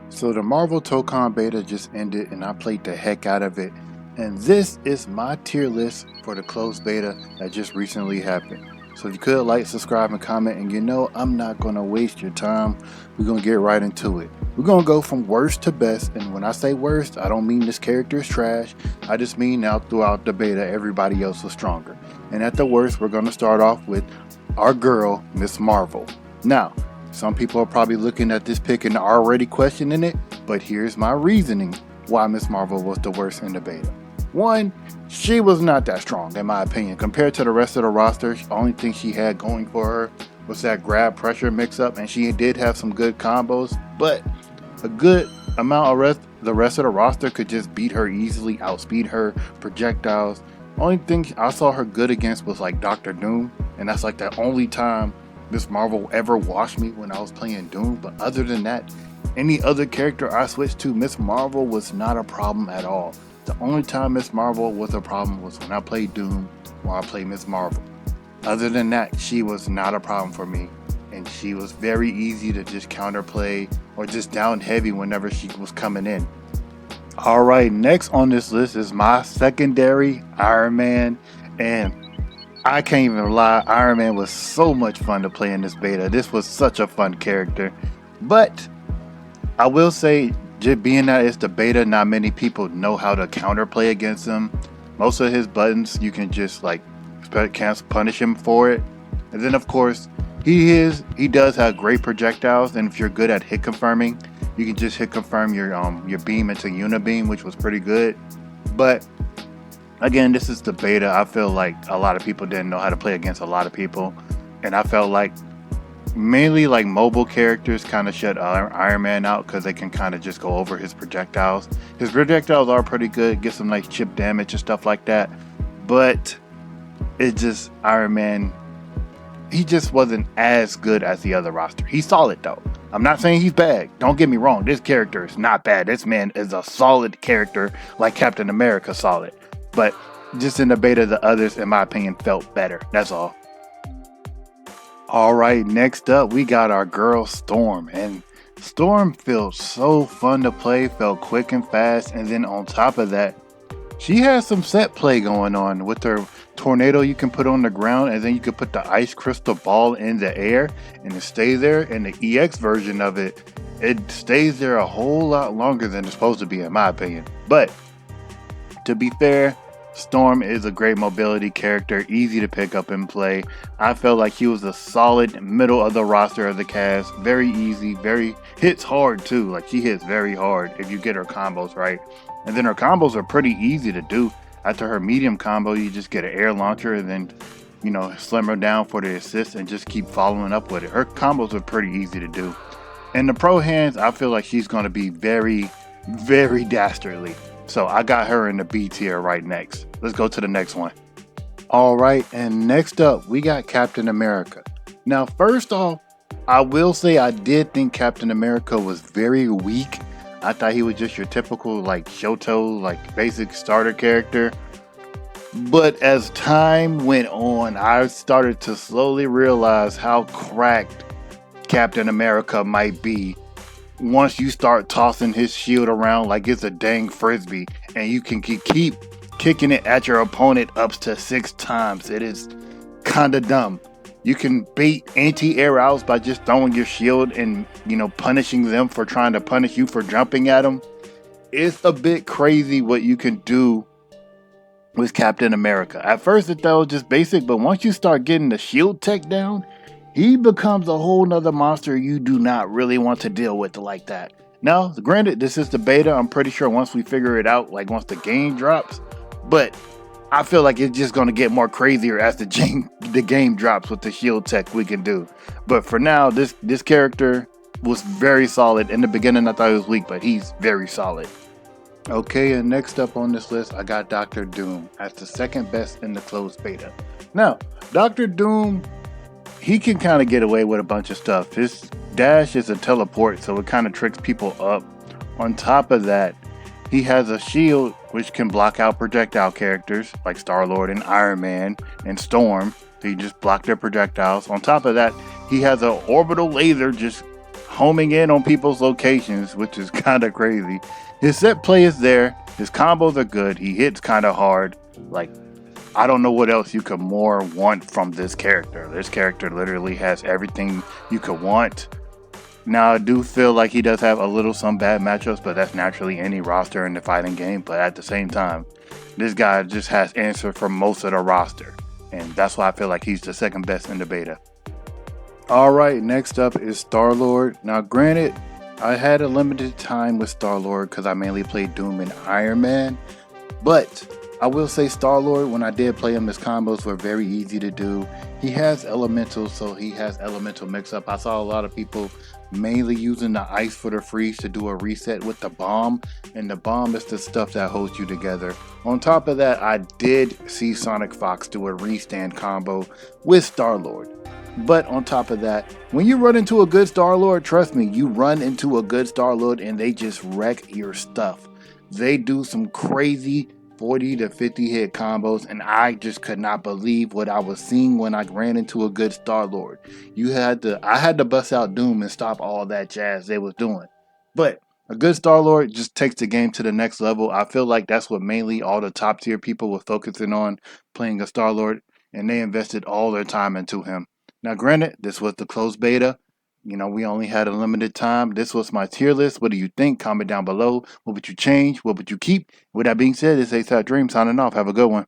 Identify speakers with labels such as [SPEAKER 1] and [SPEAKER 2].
[SPEAKER 1] So the Marvel Tokon beta just ended and I played the heck out of it. And this is my tier list for the closed beta that just recently happened. So if you could like, subscribe, and comment, and I'm not gonna waste your time. We're gonna get right into it. We're gonna go from worst to best, and when I say worst, I don't mean this character is trash. I just mean now throughout the beta, everybody else was stronger. And at the worst, we're gonna start off with our girl, Miss Marvel. Now, some people are probably looking at this pick and already questioning it, but here's my reasoning why Miss Marvel was the worst in the beta. One, she was not that strong, in my opinion. Compared to the rest of the roster, the only thing she had going for her was that grab pressure mix up, and she did have some good combos, but a good amount of the rest of the roster could just beat her easily, outspeed her projectiles. Only thing I saw her good against was like Doctor Doom, and that's like the only time Miss Marvel ever washed me when I was playing Doom. But other than that, any other character I switched to, Miss Marvel was not a problem at all. The only time Miss Marvel was a problem was when I played Doom or I played Miss Marvel. Other than that, she was not a problem for me. And she was very easy to just counterplay or just down heavy whenever she was coming in. Alright, next on this list is my secondary, Iron Man. And I can't even lie, Iron Man was so much fun to play in this beta. This was such a fun character. But I will say, just being that it's the beta, not many people know how to counterplay against him. Most of his buttons, you can just can't punish him for it. And then of course, he does have great projectiles, and if you're good at hit confirming, you can just hit confirm your beam into Unibeam, which was pretty good. But again, this is the beta. I feel like a lot of people didn't know how to play against a lot of people, and I felt like mainly like mobile characters kind of shut Iron Man out because they can kind of just go over his projectiles. His projectiles are pretty good, get some nice chip damage and stuff like that, but it just Iron Man, he just wasn't as good as the other roster. He's solid though. I'm not saying he's bad. Don't get me wrong. This character is not bad. This man is a solid character, like Captain America solid. But just in the beta, the others, in my opinion, felt better. That's all. Alright, next up, we got our girl Storm. And Storm felt so fun to play, felt quick and fast. And then on top of that, she has some set play going on with her tornado you can put on the ground, and then you can put the ice crystal ball in the air and it stays there. And the EX version of it stays there a whole lot longer than it's supposed to be, in my opinion. But to be fair, Storm is a great mobility character, easy to pick up and play. I felt like he was a solid middle of the roster of the cast. Very easy, very hits hard too. Like she hits very hard if you get her combos right. And then her combos are pretty easy to do. After her medium combo, you just get an air launcher and then, slim her down for the assist and just keep following up with it. Her combos are pretty easy to do. In the pro hands, I feel like she's going to be very, very dastardly. So I got her in the B tier right next. Let's go to the next one. Alright, and next up, we got Captain America. Now, first off, I will say I did think Captain America was very weak. I thought he was just your typical Shoto, basic starter character. But as time went on, I started to slowly realize how cracked Captain America might be once you start tossing his shield around like it's a dang frisbee, and you can keep kicking it at your opponent up to 6 times. It is kinda dumb. You can bait anti-air outs by just throwing your shield and, punishing them for trying to punish you for jumping at them. It's a bit crazy what you can do with Captain America. At first it was just basic, but once you start getting the shield tech down, he becomes a whole nother monster you do not really want to deal with like that. Now, granted, this is the beta. I'm pretty sure once we figure it out, once the game drops, but I feel like it's just going to get more crazier as the game drops with the shield tech we can do. But for now, this character was very solid. In the beginning, I thought he was weak, but he's very solid. Okay, and next up on this list, I got Doctor Doom as the second best in the closed beta. Now, Doctor Doom, he can kind of get away with a bunch of stuff. His dash is a teleport, so it kind of tricks people up. On top of that, he has a shield which can block out projectile characters like Star-Lord and Iron Man and Storm. So you just block their projectiles. On top of that, he has an orbital laser just homing in on people's locations, which is kind of crazy. His set play is there. His combos are good. He hits kind of hard. Like, I don't know what else you could more want from this character. This character literally has everything you could want. Now, I do feel like he does have a little some bad matchups, but that's naturally any roster in the fighting game. But at the same time, this guy just has answer for most of the roster. And that's why I feel like he's the second best in the beta. Alright, next up is Star-Lord. Now, granted, I had a limited time with Star-Lord because I mainly played Doom and Iron Man. But I will say Star-Lord, when I did play him, his combos were very easy to do. He has elementals, so he has elemental mix-up. I saw a lot of people mainly using the ice for the freeze to do a reset with the bomb, and the bomb is the stuff that holds you together. On top of that, I did see Sonic Fox do a restand combo with Star-Lord. But on top of that, when you run into a good Star-Lord, trust me, you run into a good Star-Lord and they just wreck your stuff. They do some crazy 40 to 50 hit combos, and I just could not believe what I was seeing when I ran into a good Star-Lord. I had to bust out Doom and stop all that jazz they was doing. But a good Star-Lord just takes the game to the next level. I feel like that's what mainly all the top tier people were focusing on, playing a Star-Lord, and they invested all their time into him. Now, granted, this was the closed beta. You know, we only had a limited time. This was my tier list. What do you think? Comment down below. What would you change? What would you keep? With that being said, it's ASAP Dream signing off. Have a good one.